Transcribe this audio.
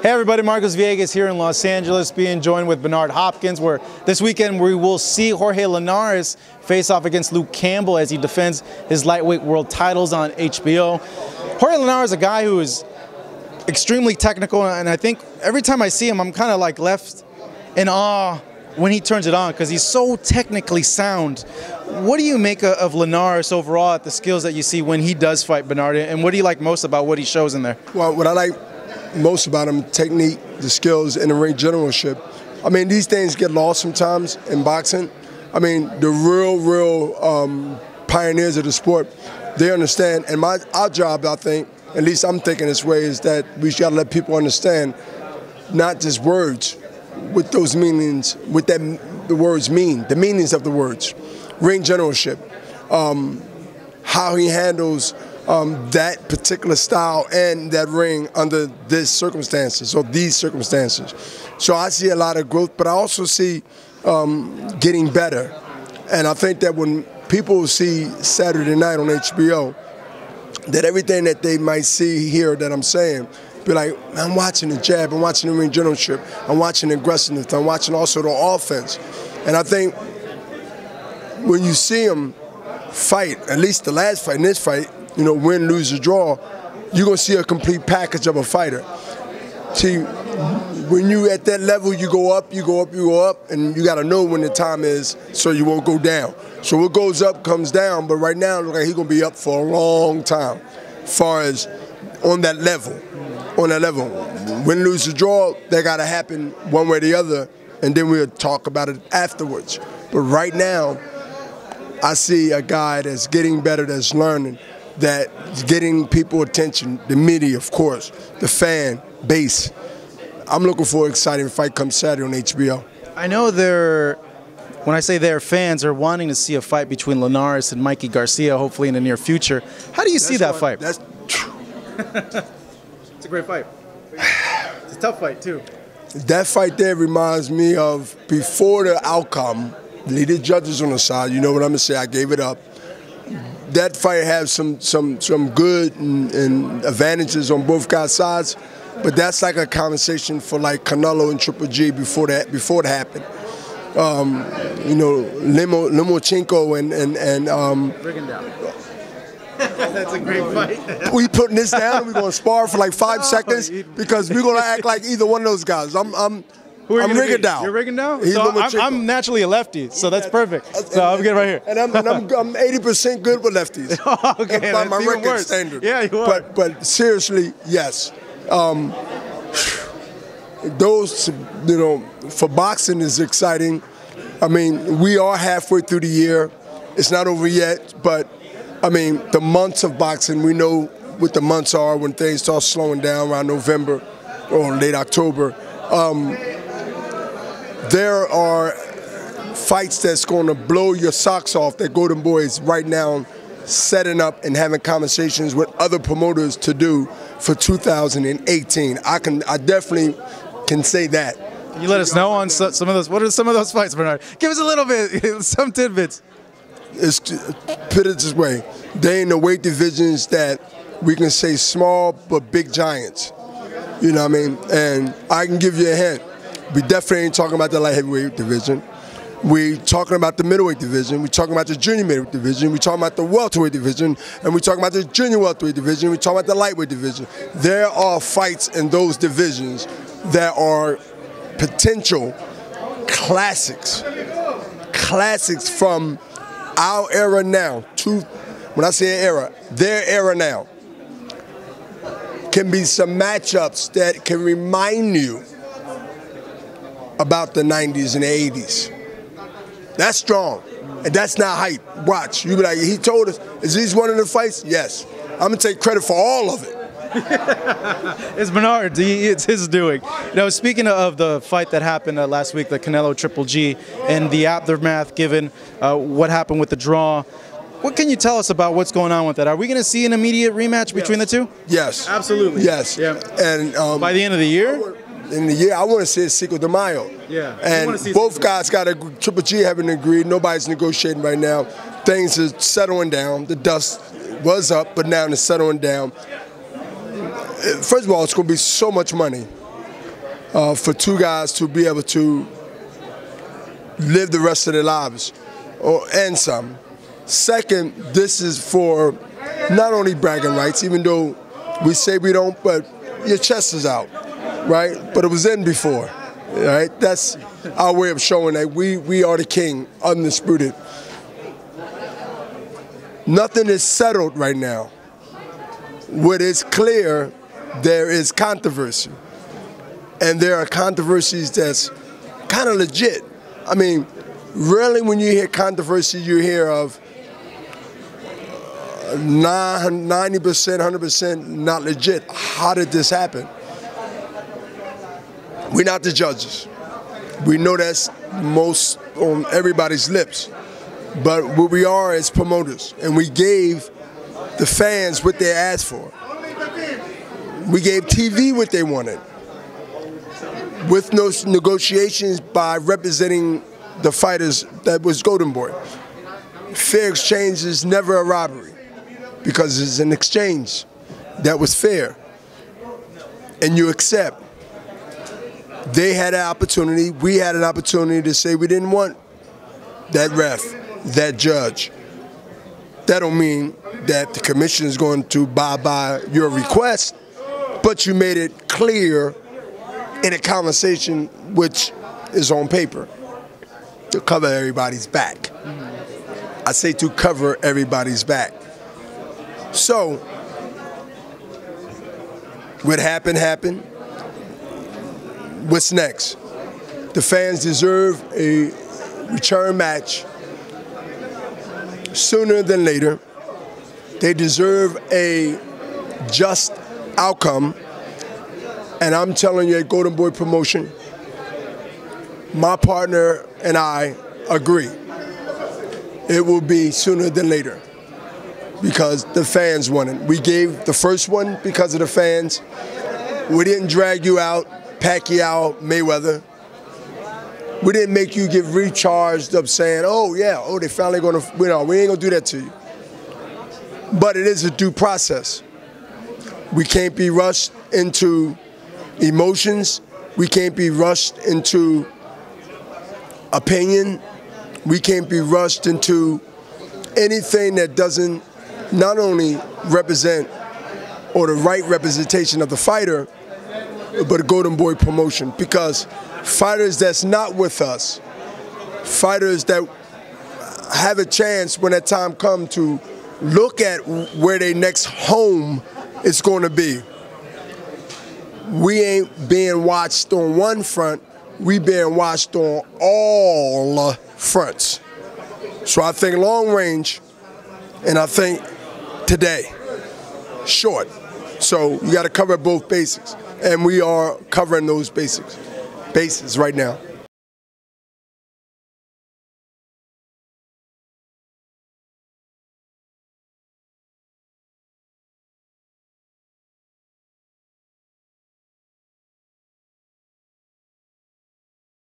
Hey everybody, Marcos Villegas here in Los Angeles, being joined with Bernard Hopkins, where this weekend we will see Jorge Linares face off against Luke Campbell as he defends his lightweight world titles on HBO. Jorge Linares is a guy who is extremely technical, and I think every time I see him, I'm kind of like left in awe when he turns it on because he's so technically sound. What do you make of Linares overall at the skills that you see when he does fight, Bernard, and what do you like most about what he shows in there? Well, what I like most about him, technique, the skills, and the ring generalship. I mean, these things get lost sometimes in boxing. I mean, the real pioneers of the sport, they understand. And our job, I think, at least I'm thinking this way, is that we got to let people understand not just words, what those meanings, what the words mean, the meanings of the words, ring generalship, how he handles that particular style and that ring under these circumstances. So I see a lot of growth, but I also see getting better. And I think that when people see Saturday night on HBO, that everything that they might see here that I'm saying, be like, I'm watching the jab, I'm watching the ring generalship, I'm watching the aggressiveness, I'm watching also the offense. And I think when you see him fight, at least the last fight, in this fight, you know, win, lose, or draw, you're going to see a complete package of a fighter. See, when you at that level, you go up, you go up, you go up, and you got to know when the time is so you won't go down. So what goes up comes down, but right now, it looks like he's going to be up for a long time as far as on that level. On that level. Win, lose, or draw, that got to happen one way or the other, and then we'll talk about it afterwards. But right now, I see a guy that's getting better, that's learning, that's getting people attention, the media, of course, the fan base. I'm looking for an exciting fight come Saturday on HBO. I know when I say their fans are wanting to see a fight between Linares and Mikey Garcia, hopefully in the near future. How do you see that fight? It's a great fight. It's a tough fight, too. That fight there reminds me of before the outcome, the judges on the side, you know what I'm going to say, I gave it up. That fight has some good and advantages on both guys' sides, but that's like a conversation for like Canelo and Triple G before it happened. You know, Lomachenko and That's a great fight. We putting this down and we're gonna spar for like 5 seconds because we're gonna act like either one of those guys. I'm Rigondeaux. You're Rigondeaux? So I'm naturally a lefty, so that's perfect. So I'm good right here. And I'm 80% good with lefties. Okay, that's by my record standard. Yeah, you are. But seriously, yes. Those, you know, for boxing is exciting. I mean, we are halfway through the year. It's not over yet, but I mean, the months of boxing, we know what the months are when things start slowing down around November or late October. There are fights that's going to blow your socks off that Golden Boy is right now setting up and having conversations with other promoters to do for 2018. I definitely can say that. Can you let us know on some of those? What are some of those fights, Bernard? Give us a little bit, some tidbits. Put it this way, they in the weight divisions that we can say small but big giants. You know what I mean? And I can give you a hint. We definitely ain't talking about the light heavyweight division. We talking about the middleweight division. We talking about the junior middleweight division. We talking about the welterweight division, and we talking about the junior welterweight division. We talking about the lightweight division. There are fights in those divisions that are potential classics from our era now. When I say era, their era now. Can be some matchups that can remind you about the 90s and the 80s. That's strong, and that's not hype. Watch, you be like, he told us, is this one of the fights? Yes. I'm gonna take credit for all of it. It's Bernard, it's his doing. Now, speaking of the fight that happened last week, the Canelo Triple G, and the aftermath given what happened with the draw, what can you tell us about what's going on with that? Are we going to see an immediate rematch between the two? Yes. Absolutely. Yes. Yeah. And by the end of the year? In the year, I want to see a Cinco de Mayo. Yeah. And both guys got a Triple G haven't agreed. Nobody's negotiating right now. Things are settling down. The dust was up, but now it's settling down. First of all, it's going to be so much money. for two guys to be able to live the rest of their lives, and some. Second, this is for not only bragging rights, even though we say we don't, but your chest is out, right? But it was in before, right? That's our way of showing that we are the king, undisputed. Nothing is settled right now. What is clear, there is controversy. And there are controversies that's kind of legit. I mean, rarely when you hear controversy, you hear of 90%, 100% not legit. How did this happen? We're not the judges. We know that's most on everybody's lips. But what we are is promoters, and we gave the fans what they asked for. We gave TV what they wanted, with no negotiations by representing the fighters that was Golden Boy. Fair exchange is never a robbery, because it's an exchange that was fair, and you accept. They had an opportunity, we had an opportunity to say we didn't want that ref, that judge. That don't mean that the commission is going to abide by your request, but you made it clear in a conversation which is on paper to cover everybody's back. I say to cover everybody's back. So, what happened, happened. What's next? The fans deserve a return match sooner than later. They deserve a just outcome. And I'm telling you, at Golden Boy Promotion, my partner and I agree. It will be sooner than later, because the fans want it. We gave the first one because of the fans. We didn't drag you out, Pacquiao, Mayweather. We didn't make you get recharged up saying, oh yeah, oh they finally gonna, we ain't gonna do that to you. But it is a due process. We can't be rushed into emotions. We can't be rushed into opinion. We can't be rushed into anything that doesn't not only represent or the right representation of the fighter, but a Golden Boy Promotion. Because fighters that's not with us, fighters that have a chance when that time comes to look at where their next home is going to be. We ain't being watched on one front, we being watched on all fronts. So I think long range, and I think today, short. So you got to cover both bases, and we are covering those bases right now.